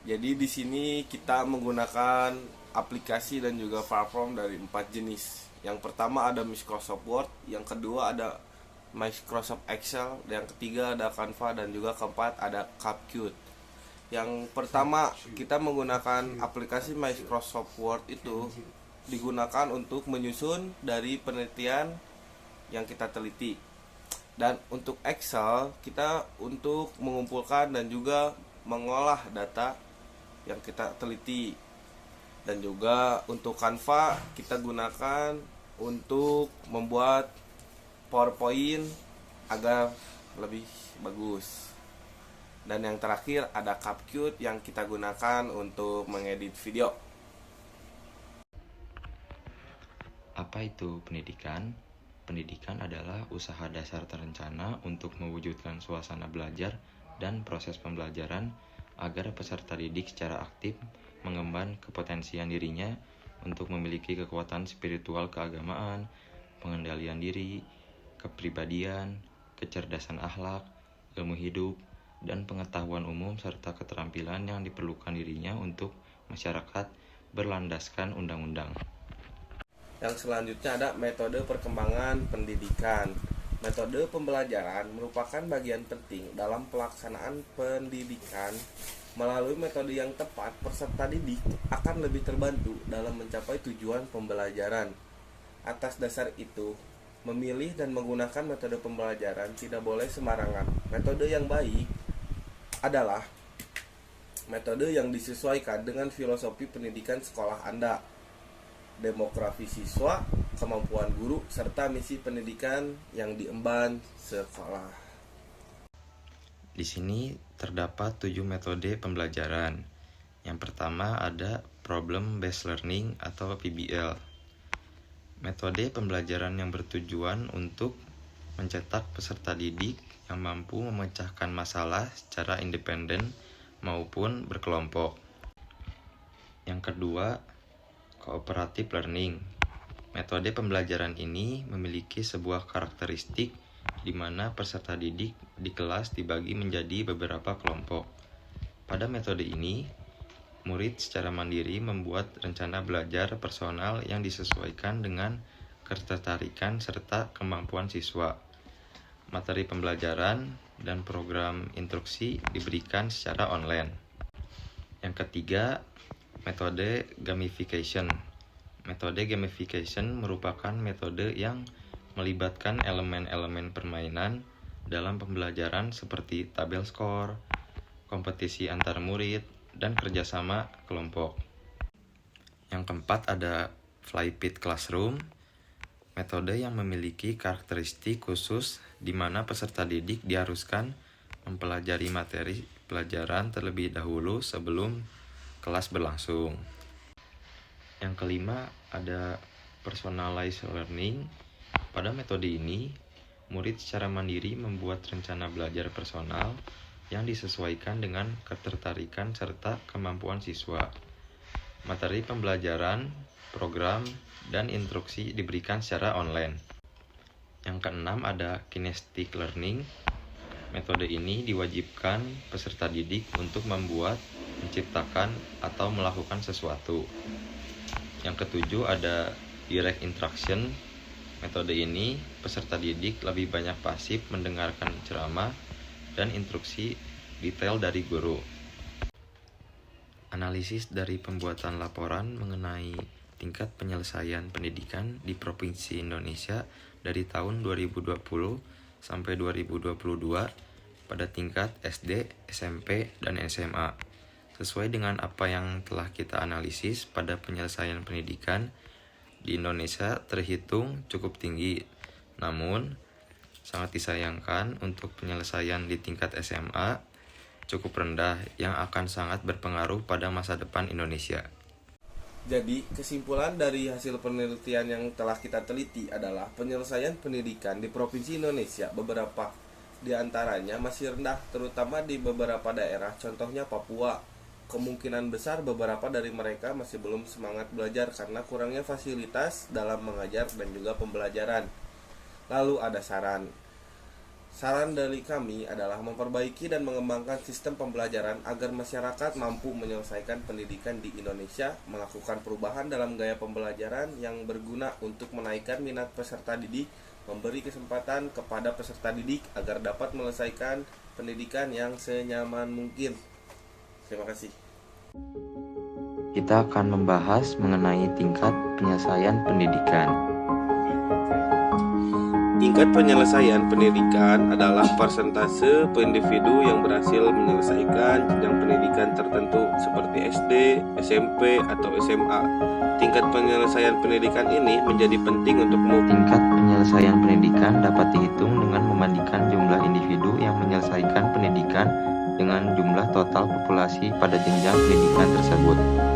Jadi di sini kita menggunakan aplikasi dan juga platform dari 4 jenis. Yang pertama ada Microsoft Word, yang kedua ada Microsoft Excel, yang ketiga ada Canva, dan juga keempat ada CapCut. Yang pertama kita menggunakan aplikasi Microsoft Word itu digunakan untuk menyusun dari penelitian yang kita teliti. Dan untuk Excel kita untuk mengumpulkan dan juga mengolah data yang kita teliti. Dan juga untuk Canva kita gunakan untuk membuat PowerPoint agar lebih bagus. Dan yang terakhir ada CapCut yang kita gunakan untuk mengedit video. Apa itu pendidikan? Pendidikan adalah usaha dasar terencana untuk mewujudkan suasana belajar dan proses pembelajaran agar peserta didik secara aktif mengemban kepotensian dirinya untuk memiliki kekuatan spiritual keagamaan, pengendalian diri, kepribadian, kecerdasan akhlak, ilmu hidup, dan pengetahuan umum serta keterampilan yang diperlukan dirinya untuk masyarakat berlandaskan undang-undang. Yang selanjutnya ada metode perkembangan pendidikan. Metode pembelajaran merupakan bagian penting dalam pelaksanaan pendidikan. Melalui metode yang tepat, peserta didik akan lebih terbantu dalam mencapai tujuan pembelajaran. Atas dasar itu, memilih dan menggunakan metode pembelajaran tidak boleh sembarangan. Metode yang baik adalah metode yang disesuaikan dengan filosofi pendidikan sekolah Anda, demografi siswa, kemampuan guru, serta misi pendidikan yang diemban sekolah. Di sini terdapat 7 metode pembelajaran. Yang pertama ada Problem Based Learning atau PBL. Metode pembelajaran yang bertujuan untuk mencetak peserta didik yang mampu memecahkan masalah secara independen maupun berkelompok. Yang kedua, Cooperative Learning. Metode pembelajaran ini memiliki sebuah karakteristik di mana peserta didik di kelas dibagi menjadi beberapa kelompok. Pada metode ini, murid secara mandiri membuat rencana belajar personal yang disesuaikan dengan ketertarikan serta kemampuan siswa. Materi pembelajaran dan program instruksi diberikan secara online. Yang ketiga, metode gamification. Metode gamification merupakan metode yang melibatkan elemen-elemen permainan dalam pembelajaran seperti tabel skor, kompetisi antar murid, dan kerjasama kelompok. Yang keempat ada Flipped Classroom, metode yang memiliki karakteristik khusus di mana peserta didik diharuskan mempelajari materi pelajaran terlebih dahulu sebelum kelas berlangsung. Yang kelima ada Personalized Learning. Pada metode ini, murid secara mandiri membuat rencana belajar personal yang disesuaikan dengan ketertarikan serta kemampuan siswa. Materi pembelajaran, program, dan instruksi diberikan secara online. Yang keenam ada Kinesthetic Learning. Metode ini diwajibkan peserta didik untuk membuat, menciptakan, atau melakukan sesuatu. Yang ketujuh ada Direct Instruction. Metode ini, peserta didik lebih banyak pasif mendengarkan ceramah dan instruksi detail dari guru. Analisis dari pembuatan laporan mengenai tingkat penyelesaian pendidikan di Provinsi Indonesia dari tahun 2020 sampai 2022 pada tingkat SD, SMP, dan SMA. Sesuai dengan apa yang telah kita analisis pada penyelesaian pendidikan di Indonesia terhitung cukup tinggi. Namun, sangat disayangkan untuk penyelesaian di tingkat SMA cukup rendah yang akan sangat berpengaruh pada masa depan Indonesia. Jadi, kesimpulan dari hasil penelitian yang telah kita teliti adalah penyelesaian pendidikan di Provinsi Indonesia beberapa di antaranya masih rendah, terutama di beberapa daerah, contohnya Papua. Kemungkinan besar beberapa dari mereka masih belum semangat belajar karena kurangnya fasilitas dalam mengajar dan juga pembelajaran. Lalu ada saran. Saran dari kami adalah memperbaiki dan mengembangkan sistem pembelajaran agar masyarakat mampu menyelesaikan pendidikan di Indonesia, melakukan perubahan dalam gaya pembelajaran yang berguna untuk menaikkan minat peserta didik, memberi kesempatan kepada peserta didik agar dapat menyelesaikan pendidikan yang senyaman mungkin. Terima kasih. Kita akan membahas mengenai tingkat penyelesaian pendidikan. Tingkat penyelesaian pendidikan adalah persentase individu yang berhasil menyelesaikan jenjang pendidikan tertentu seperti SD, SMP, atau SMA. Tingkat penyelesaian pendidikan ini menjadi penting untuk Tingkat penyelesaian pendidikan dapat dihitung dengan membandingkan jumlah individu yang menyelesaikan pendidikan dengan jumlah total populasi pada jenjang pendidikan tersebut.